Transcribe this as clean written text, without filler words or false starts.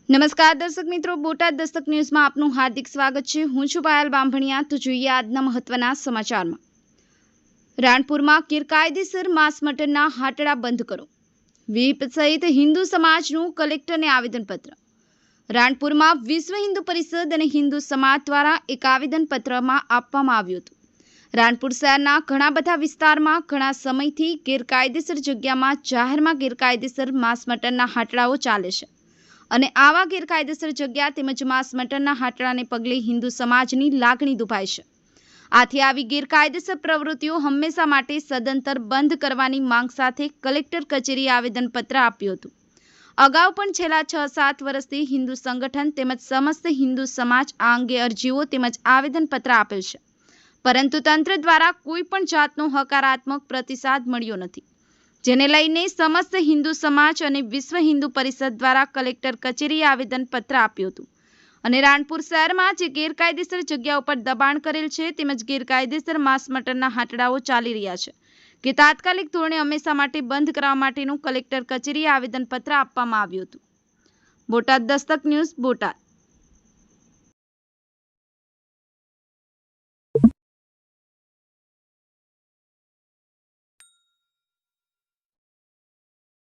નમસ્કાર દર્શક મિત્રો, બોટાદ દસ્તક ન્યૂઝમાં આપનું હાર્દિક સ્વાગત છે। હું છું પાયલ બામભણિયા। તો જોઈએ આજના મહત્વના સમાચારમાં। રાણપુરમાં ગેરકાયદેસર માંસ મટનના હાટડા બંધ કરો। વીપ સહિત હિન્દુ સમાજનું કલેક્ટરને આવેદનપત્ર। રાણપુરમાં વિશ્વ હિન્દુ પરિષદ અને હિન્દુ સમાજ દ્વારા એક આવેદનપત્રમાં આપવામાં આવ્યું હતું। રાણપુર શહેરના ઘણા બધા વિસ્તારમાં ઘણા સમયથી ગેરકાયદેસર જગ્યામાં જાહેરમાં ગેરકાયદેસર માંસ મટનના હાટડાઓ ચાલે છે અને આવા ગેરકાયદેસર જગ્યા તેમજ માંસ મટનના હાટડાને પગલે હિન્દુ સમાજની લાગણી દુભાઈ છે। આથી આવી ગેરકાયદેસર પ્રવૃત્તિઓ હંમેશા માટે સદંતર બંધ કરવાની માંગ સાથે કલેક્ટર કચેરીએ આવેદનપત્ર આપ્યું હતું। અગાઉ પણ છેલ્લા 6-7 વર્ષથી હિન્દુ સંગઠન તેમજ સમસ્ત હિન્દુ સમાજ આ અંગે અરજીઓ તેમજ આવેદનપત્ર આપેલ છે, પરંતુ તંત્ર દ્વારા કોઈ પણ જાતનો હકારાત્મક પ્રતિસાદ મળ્યો નથી, જેને લઈને સમસ્ત હિન્દુ સમાજ અને વિશ્વ હિન્દુ પરિષદ દ્વારા કલેક્ટર કચેરીએ આવેદનપત્ર આપ્યું હતું અને રાણપુર શહેરમાં જે ગેરકાયદેસર જગ્યા ઉપર દબાણ કરેલ છે તેમજ ગેરકાયદેસર માંસ મટનના હાટડાઓ ચાલી રહ્યા છે કે તાત્કાલિક ધોરણે હંમેશા માટે બંધ કરવા માટેનું કલેક્ટર કચેરીએ આવેદનપત્ર આપવામાં આવ્યું હતું। બોટાદ દસ્તક ન્યૂઝ, બોટાદ।